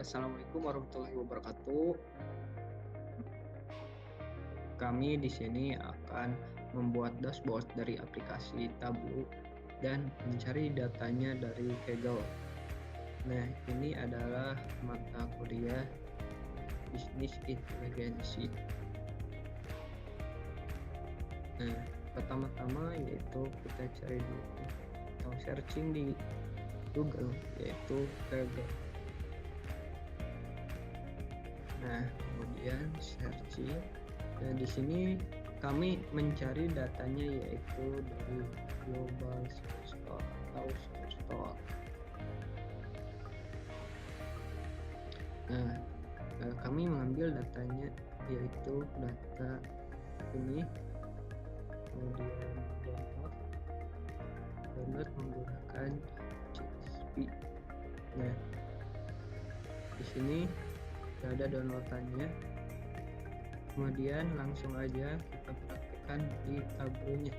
Assalamualaikum warahmatullahi wabarakatuh. Kami di sini akan membuat dashboard dari aplikasi Tableau dan mencari datanya dari Kaggle. Nah, ini adalah mata kuliah Bisnis Inteligensi. Nah, pertama-tama yaitu kita cari dulu atau searching di Google, yaitu Kaggle. Nah, kemudian searching. Nah, di sini kami mencari datanya yaitu dari Global Superstore atau Superstore. Nah, kami mengambil datanya yaitu data ini, kemudian download menggunakan CSV. Nah, di sini sudah ada downloadannya. Kemudian langsung aja kita praktekkan di Tableau-nya.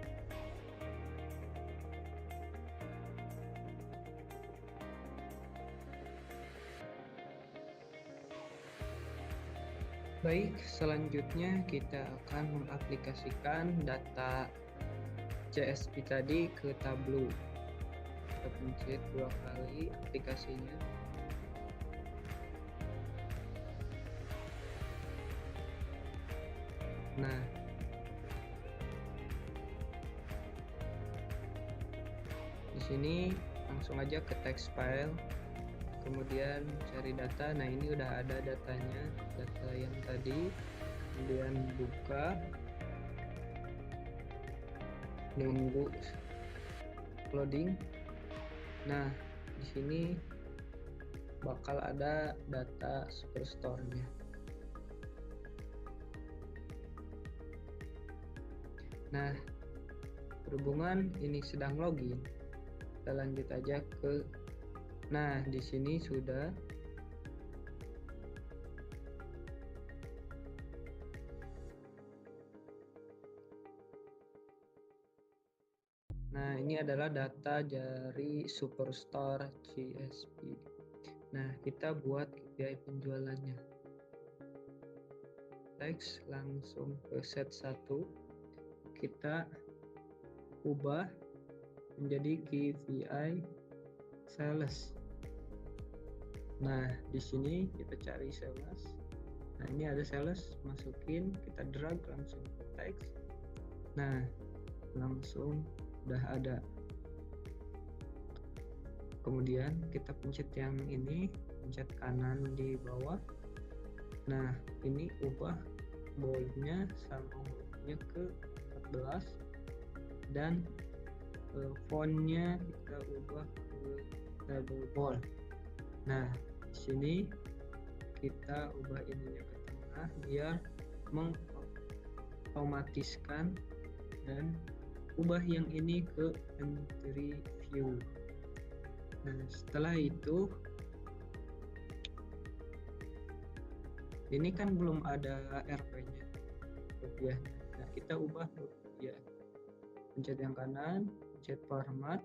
Baik, selanjutnya kita akan mengaplikasikan data CSV tadi ke Tableau. Kita pencet 2 kali aplikasinya. Nah, di sini langsung aja ke text file, kemudian cari data. Nah, ini udah ada datanya, data yang tadi. Kemudian buka, nunggu loading. Nah, di sini bakal ada data Superstore-nya. Nah, berhubungan ini sedang login, kita lanjut aja ke. Nah, di sini sudah. Nah, ini adalah data dari Superstore CSV. Nah, kita buat KPI penjualannya. Teks langsung ke set 1. Kita ubah menjadi KPI sales. Nah, di sini kita cari sales. Nah, ini ada sales, masukin, kita drag langsung ke teks. Nah, langsung udah ada. Kemudian kita pencet yang ini, pencet kanan di bawah. Nah, ini ubah boldnya sama hurufnya ke 14 dan fontnya kita ubah ke double bold. Nah, di sini kita ubah ininya ke tengah biar mengotomatiskan, dan ubah yang ini ke entry view. Nah, setelah itu ini kan belum ada RP-nya, rupiah. Nah, kita ubah rupiah. Pencet yang kanan, pencet format.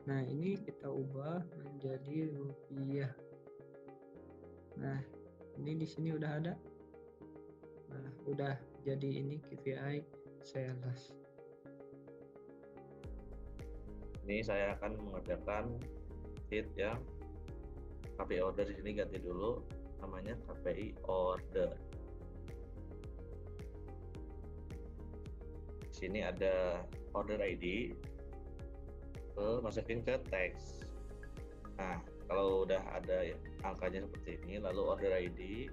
Nah, ini kita ubah menjadi rupiah. Nah, ini di sini udah ada. Nah, udah jadi ini KPI sales. Ini saya akan mengerjakan sheet yang KPI order. Di sini ganti dulu namanya KPI order. Di sini ada order ID, masukin ke teks. Nah, kalau udah ada angkanya seperti ini, lalu order ID,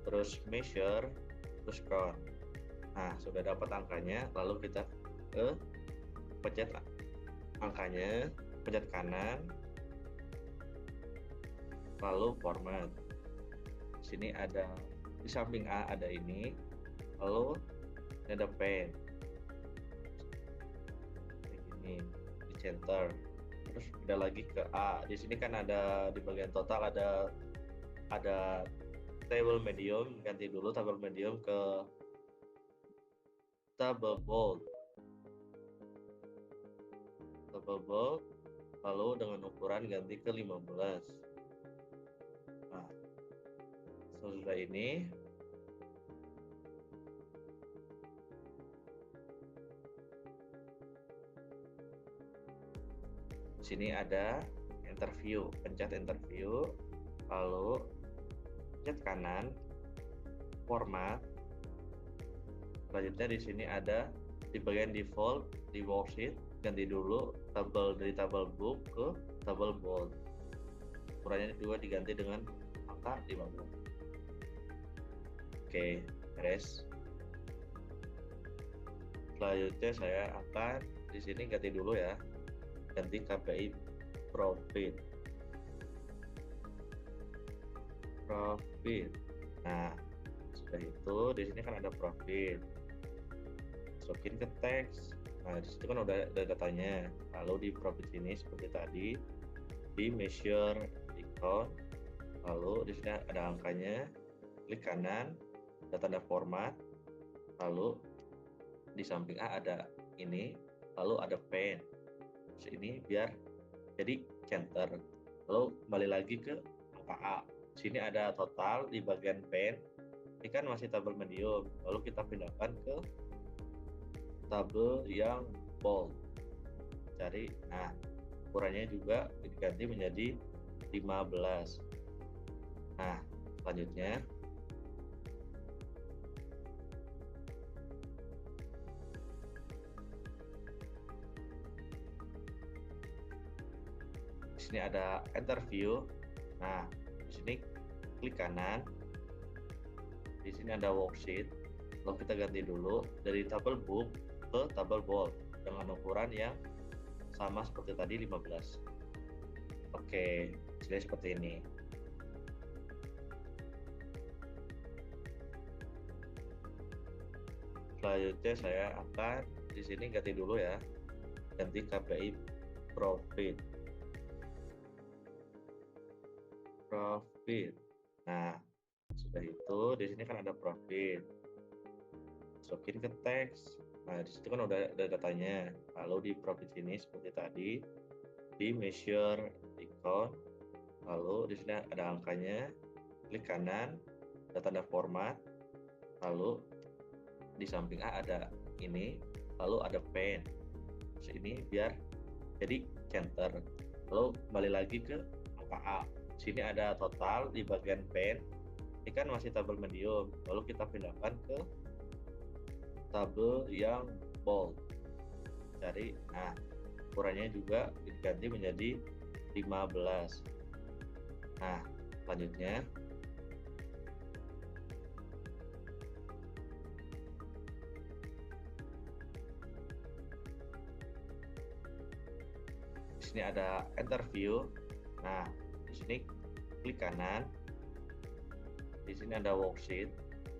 terus measure, terus count. Nah, sudah dapat angkanya, lalu kita pencet angkanya, pencet kanan, lalu format. Di sini ada, di samping A ada ini, lalu ada pen, kayak gini, di center. Terus ada lagi ke A. Di sini kan ada di bagian total ada table medium, ganti dulu table medium ke table bold. Table bold, lalu dengan ukuran ganti ke 15. Nah, Sesudah ini di sini ada interview, pencet interview, lalu pencet kanan format. Selanjutnya di sini ada di bagian default di worksheet, ganti dulu tabel dari tabel book ke tabel bold. Ukurannya juga diganti dengan angka 15. Oke, beres. Selanjutnya saya akan di sini ganti dulu ya, ganti KPI profit. Nah, sudah itu di sini kan ada profit. Masukin ke teks. Nah, di situ kan udah ada datanya. Lalu di profit ini seperti tadi di measure, di count, lalu di sini ada angkanya. Klik kanan, ada tanda format, lalu di samping A ada ini, lalu ada pen. Terus ini biar jadi center. Lalu kembali lagi ke angka A. Sini ada total di bagian pen. Ini kan masih tabel medium. Lalu kita pindahkan ke tabel yang bold. Cari, nah ukurannya juga diganti menjadi 15. Nah, selanjutnya di sini ada interview. Nah, di sini klik kanan. Di sini ada worksheet. Lalu kita ganti dulu dari tabel book ke tabel bold dengan ukuran yang sama seperti tadi 15. Oke, jadi seperti ini. Selanjutnya saya akan di sini ganti dulu ya, ganti KPI profit. Nah, sudah itu di sini kan ada profit. Masukin ke teks. Nah, di situ kan udah ada datanya. Lalu di profit ini seperti tadi di measure, di count, lalu di sini ada angkanya. Klik kanan, ada tanda format, lalu di samping A ada ini, lalu ada pen. Terus ini biar jadi center. Lalu kembali lagi ke angka A. Sini ada total di bagian pen. Ini kan masih tabel medium. Lalu kita pindahkan ke tabel yang bold. Cari, nah ukurannya juga diganti menjadi 15. Nah, selanjutnya di sini ada interview. Nah, di sini klik kanan. Di sini ada worksheet.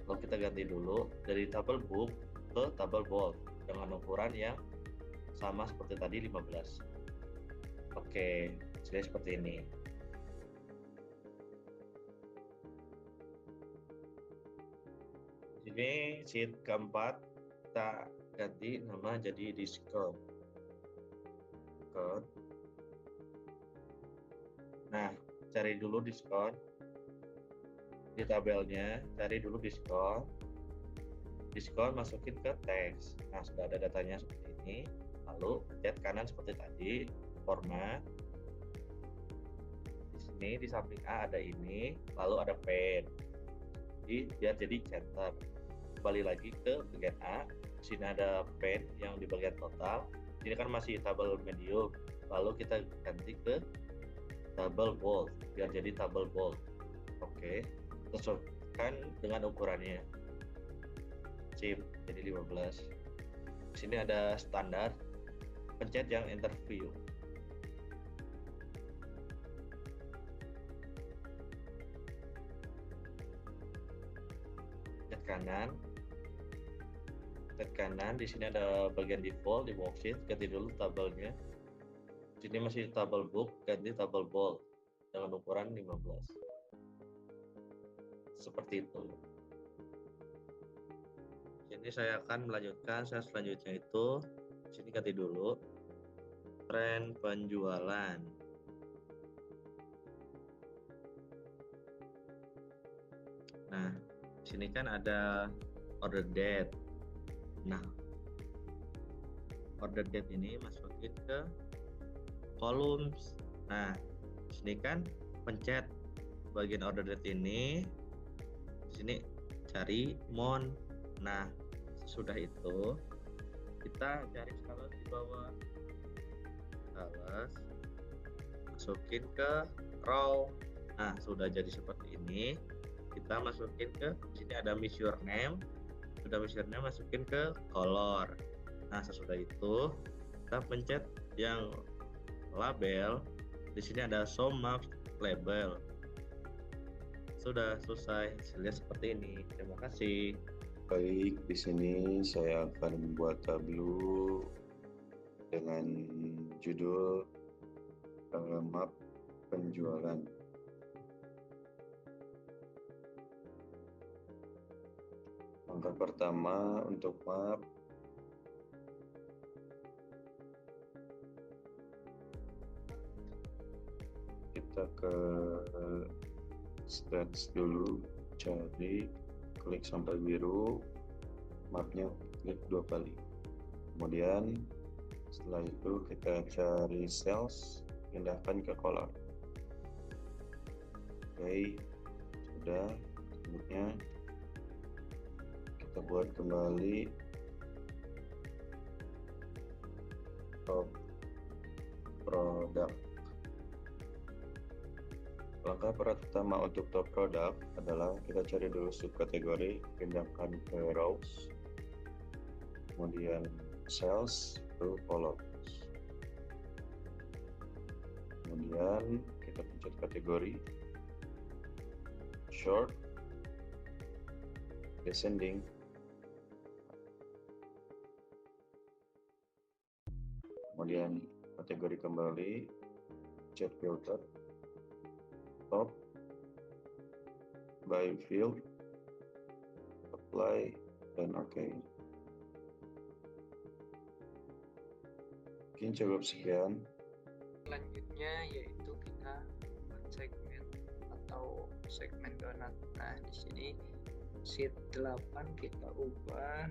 Lalu kita ganti dulu dari tabel book ke tabel bold dengan ukuran yang sama seperti tadi 15. Oke, jadi seperti ini. Di sini sheet keempat kita ganti nama jadi discount. Nah, cari dulu diskon di tabelnya, cari dulu diskon, masukin ke teks. Nah, sudah ada datanya seperti ini. Lalu pencet kanan seperti tadi, format. Di sini di samping A ada ini, lalu ada pen. Jadi biar jadi center. Kembali lagi ke bagian A. Di sini ada pen yang di bagian total. Ini kan masih tabel medium. Lalu kita ganti ke tabel bold biar jadi tabel bold. Oke, sesuaikan dengan ukurannya. Sip, jadi 15. Di sini ada standar. Pencet yang interview. Pencet kanan. Pencet kanan. Di sini ada bagian default di worksheet. Ganti dulu tabelnya. Di sini masih tabel book, ganti tabel bold dengan ukuran 15. Seperti itu. Jadi saya akan melanjutkan. Saya selanjutnya itu di sini ganti dulu tren penjualan. Nah, di sini kan ada order date. Nah, order date ini masukin ke columns. Nah, di sini kan pencet bagian order date ini. Di sini cari month. Nah, sesudah itu kita cari sales di bawah. Sales masukin ke row. Nah, sudah jadi seperti ini. Kita masukin ke sini ada miss your name. Sudah miss your name masukin ke color. Nah, sesudah itu kita pencet yang label. Di sini ada show map label. Sudah selesai, hasilnya seperti ini. Terima kasih. Baik, di sini saya akan membuat tableau dengan judul map penjualan. Langkah pertama untuk map, kita ke stats dulu, cari, klik sampai biru, mapnya klik 2 kali. Kemudian setelah itu kita cari sales, pindahkan ke color. Oke, sudah. Selanjutnya kita buat kembali top product. Langkah pertama untuk top product adalah kita cari dulu subkategori, pindahkan ke rows, kemudian sales to columns. Kemudian kita pencet kategori, short, descending, kemudian kategori kembali, chat filter, top, by field, apply, dan oke. Mungkin cukup sekian. Selanjutnya yaitu kita buat segmen atau segmen donat. Nah, di sini sheet 8 kita ubah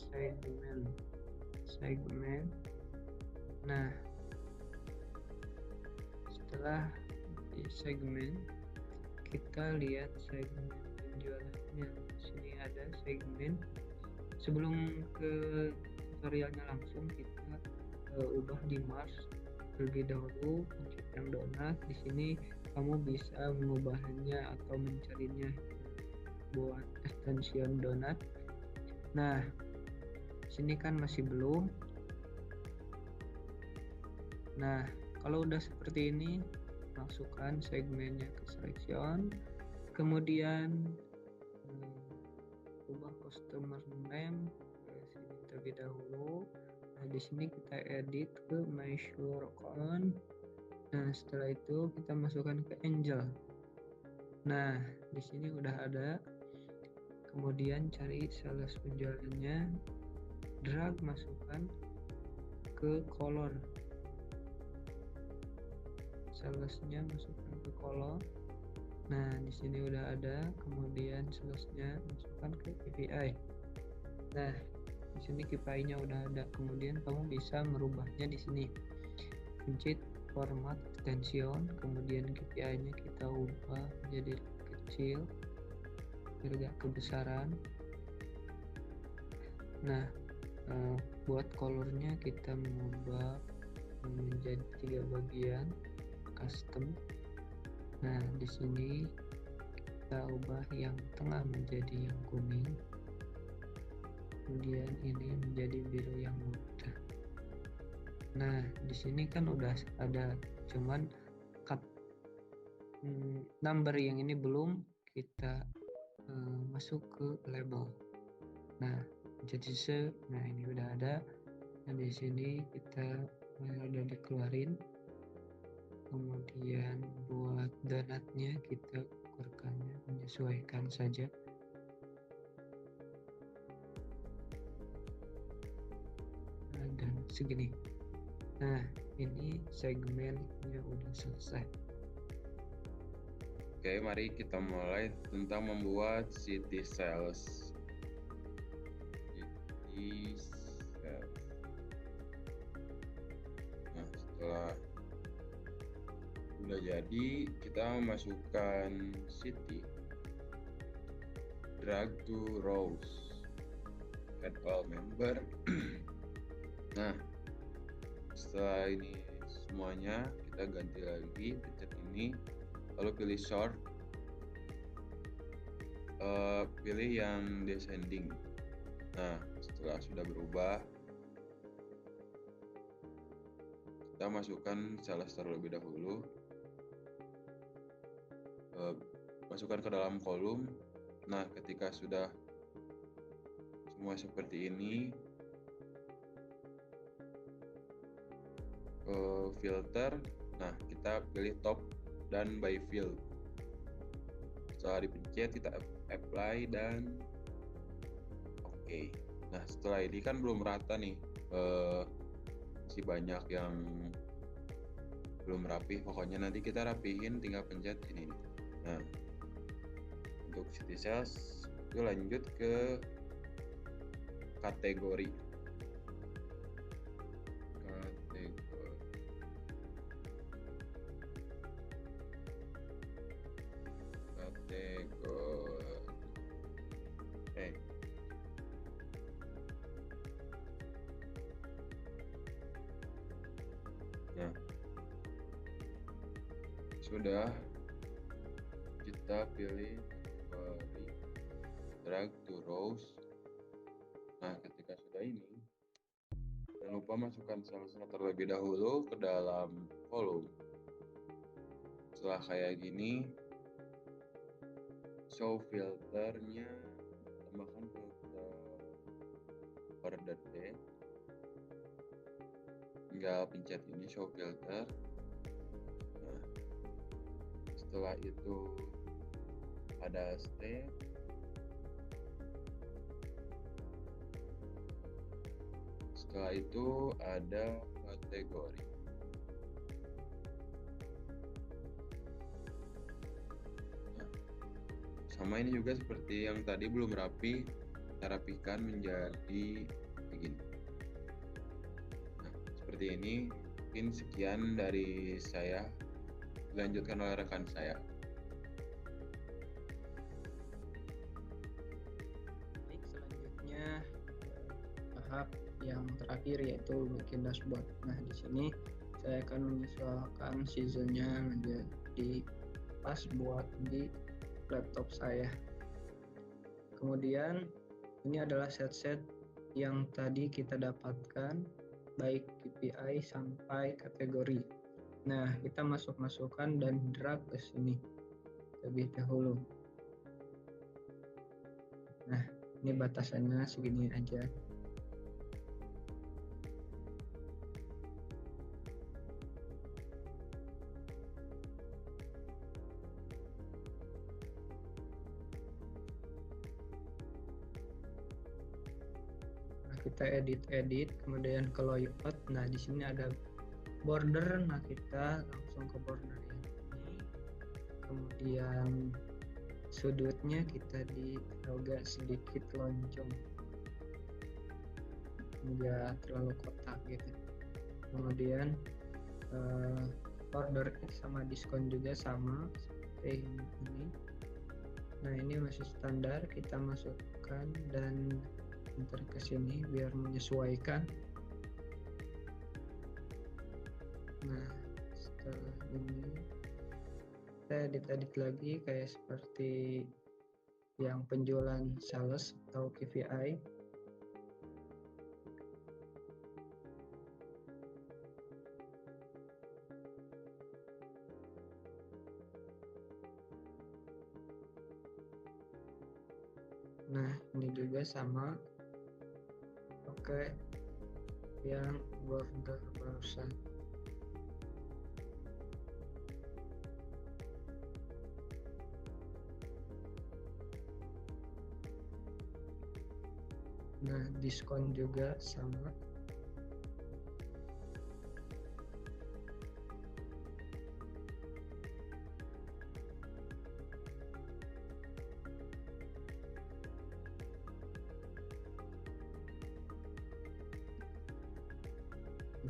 segmen. Nah, setelah di segmen kita lihat segmen penjualannya. Di sini ada segmen. Sebelum ke tutorialnya langsung, kita ubah di Mars terlebih dahulu. Pencet yang donat. Di sini kamu bisa mengubahnya atau mencarinya buat extension donat. Nah, sini kan masih belum. Nah, kalau udah seperti ini, masukkan segmennya ke selection, kemudian ubah customer name ke sini terlebih dahulu. Nah, di sini kita edit ke measure count. Nah, setelah itu kita masukkan ke angel. Nah, di sini udah ada. Kemudian cari sales penjualannya, drag masukkan ke color. Salesnya masukkan ke color. Nah, di sini udah ada. Kemudian salesnya masukkan ke KPI. Nah, di sini KPI-nya udah ada. Kemudian kamu bisa merubahnya di sini. Pencet format extension, kemudian KPI-nya kita ubah menjadi kecil biar gak kebesaran. Nah, buat colornya kita mengubah menjadi 3 bagian custom. Nah, di sini kita ubah yang tengah menjadi yang kuning, kemudian ini menjadi biru yang muda. Nah, di sini kan udah ada, cuman cut number yang ini belum kita masuk ke label. Nah, jadi nah ini udah ada. Nah, di sini kita udah dikeluarin. Kemudian buat donatnya kita ukurkannya, menyesuaikan saja. Nah, dan segini. Nah, ini segmennya udah selesai. Oke, mari kita mulai tentang membuat city sales. City sales. Nah, setelah udah jadi, kita masukkan city, drag to rows, add all member. Nah, setelah ini semuanya kita ganti lagi, pencet ini, lalu pilih sort, pilih yang descending. Nah, setelah sudah berubah, kita masukkan sales terlebih dahulu, masukkan ke dalam kolom. Nah, ketika sudah semua seperti ini, filter, nah kita pilih top dan by field. Setelah dipencet kita apply dan oke. Nah, setelah ini kan belum rata nih, masih banyak yang belum rapi. Pokoknya nanti kita rapihin, tinggal pencet ini. Nah, untuk city sales itu lanjut ke kategori. Nah, sudah, kita pilih kategori, drag to rows. Nah, ketika sudah ini, jangan lupa masukkan salesnya terlebih dahulu ke dalam kolom. Setelah kayak gini, show filternya tambahkan filter order date. Tinggal pencet ini show filter. Nah, setelah itu ada step, setelah itu ada kategori. Nah, sama ini juga seperti yang tadi belum rapi, kita rapikan menjadi begini. Nah, seperti ini. Mungkin sekian dari saya, dilanjutkan oleh rekan saya. Baik, selanjutnya tahap yang terakhir yaitu bikin dashboard. Nah, di sini saya akan menyesuaikan seasonnya menjadi pas buat di laptop saya. Kemudian ini adalah set-set yang tadi kita dapatkan, baik KPI sampai kategori. Nah, kita masukkan dan drag ke sini lebih dahulu. Nah, ini batasannya segini aja. Kita edit, kemudian ke layout. Nah, di sini ada border. Nah, kita langsung ke border ini. Kemudian sudutnya kita agak sedikit lonjong, enggak terlalu kotak gitu. Kemudian order sama diskon juga sama seperti ini. Nah, ini masih standar, kita masukkan dan enter ke sini biar menyesuaikan. Nah, setelah ini kita edit lagi kayak seperti yang penjualan sales atau KPI. Nah, ini juga sama. Oke, yang border barusan. Nah, diskon juga sama.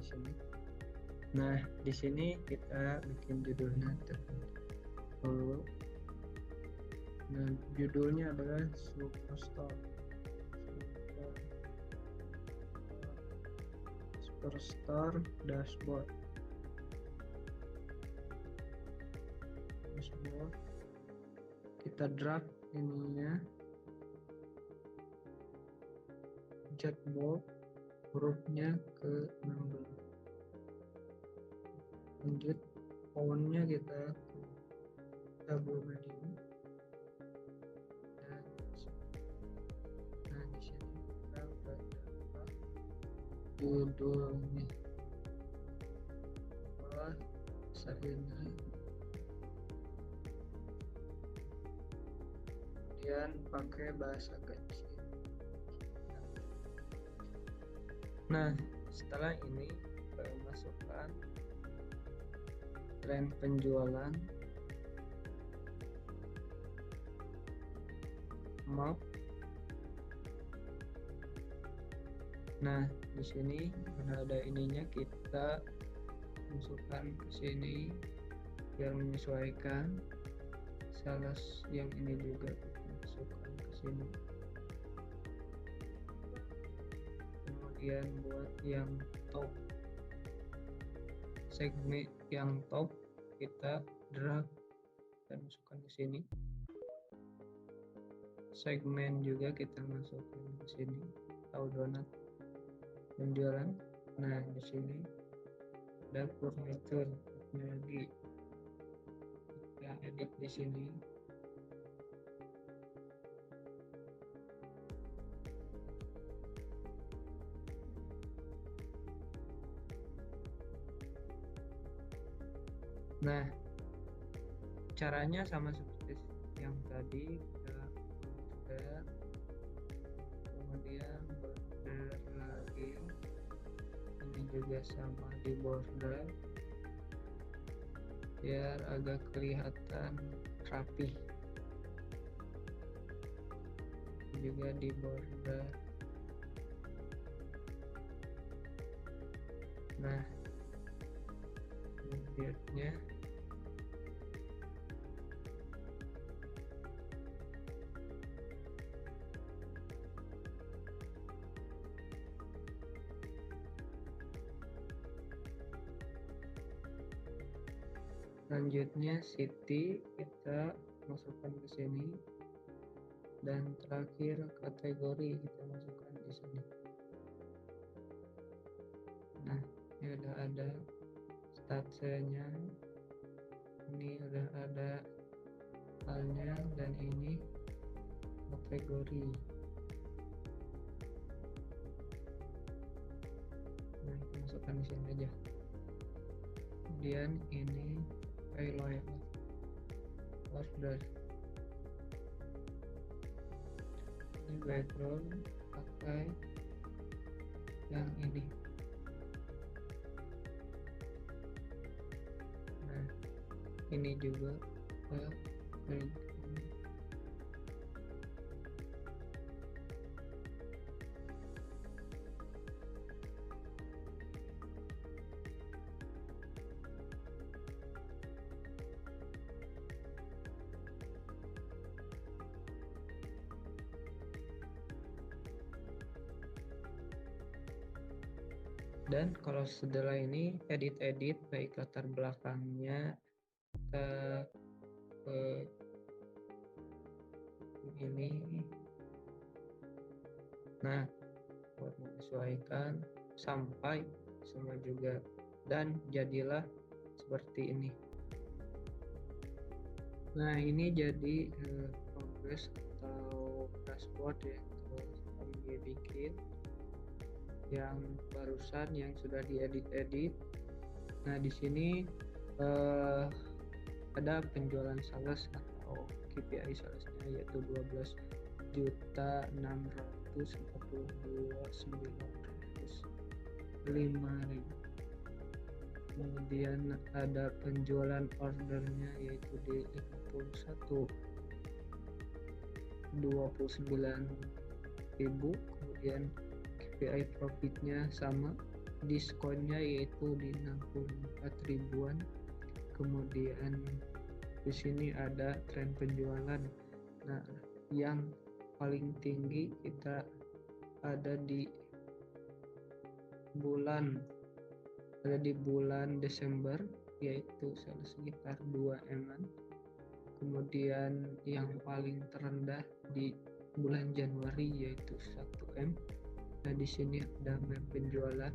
di sini. Nah, di sini kita bikin judulnya dulu. Nah, judulnya adalah Superstore Dashboard. Kita drag ininya, jet bold hurufnya ke 16. Lanjut fontnya kita double heading. Nah, di sini kita udah dapat judulnya. Wah, ini. Kemudian pakai bahasa kecil. Nah, setelah ini kita masukkan tren penjualan, map. Nah, di sini ada ininya, kita masukkan ke sini biar menyesuaikan. Sales yang ini juga kita masukkan ke sini. Kemudian buat yang top, segmen yang top kita drag dan masukkan ke sini. Segmen juga kita masukkan ke sini. Tahu donat penjualan. Nah, di sini ada furniture lagi. Kita edit di sini. Nah, caranya sama seperti yang tadi, kita border, kemudian border lagi, ini juga sama di border biar agak kelihatan rapi, juga di border. Nah, biarnya selanjutnya city kita masukkan ke sini, dan terakhir kategori kita masukkan di sini. Nah, ini udah ada statsnya, ini udah ada halnya, dan ini kategori. Nah, kita masukkan di sini aja. Kemudian ini payload order, ini background pakai yang ini. Nah, ini juga dan kalau setelah ini edit baik latar belakangnya kita ini. Nah, buat menyesuaikan sampai semua juga, dan jadilah seperti ini. Nah, ini jadi progress atau dashboard yang kami bikin, yang barusan yang sudah diedit. Nah, di sini ada penjualan sales atau KPI salesnya, yaitu 12.642.905. Kemudian ada penjualan ordernya yaitu di 29.000. Kemudian KPI profitnya sama diskonnya yaitu di 64 ribuan. Kemudian di sini ada tren penjualan. Nah, yang paling tinggi kita ada di bulan Desember, yaitu sekitar 2 M-an. Kemudian yang paling terendah di bulan Januari yaitu 1 M. Nah, di sini ada map penjualan.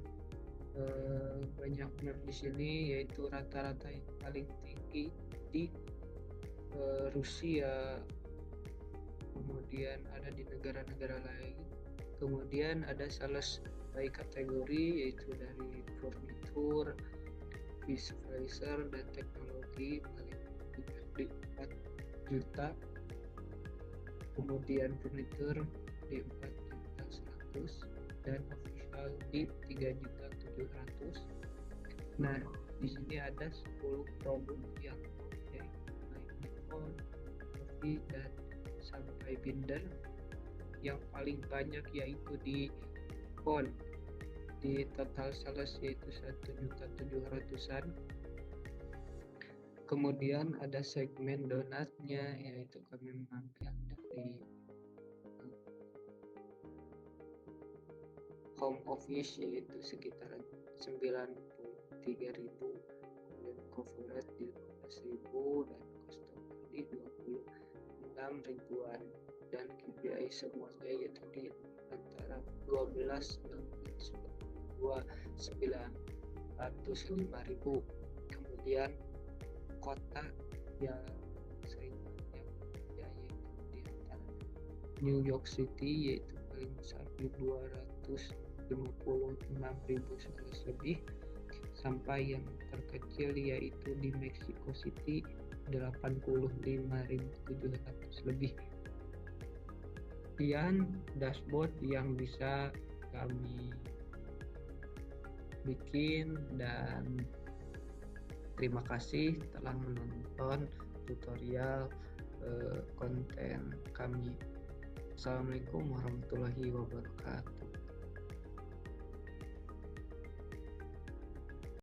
Banyak map di sini, yaitu rata-rata yang paling tinggi di Rusia, kemudian ada di negara-negara lain. Kemudian ada sales by kategori, yaitu dari furnitur, visualizer, dan teknologi paling banyak di 4 juta. Kemudian furnitur di 4.100.000 dan official di 3.700.000. Nah, di sini ada 10 produk yang yaitu iPhone, TV, dan sampai binder. Yang paling banyak yaitu di phone, di total sales yaitu 1.700.000-an. Kemudian ada segmen donatnya, yaitu kami mengambil dari home office yaitu sekitar 93.000, kemudian coverage di 15.000 dan customer di 26 ribuan, dan KPI semuanya yaitu di antara 12 dan 905.000. Kemudian kota yang sering banyak yaitu di antara New York City, yaitu paling besar di 256.000 lebih, sampai yang terkecil yaitu di Mexico City 85.700 lebih. Sekian dashboard yang bisa kami bikin, dan terima kasih telah menonton tutorial konten kami. Assalamualaikum warahmatullahi wabarakatuh.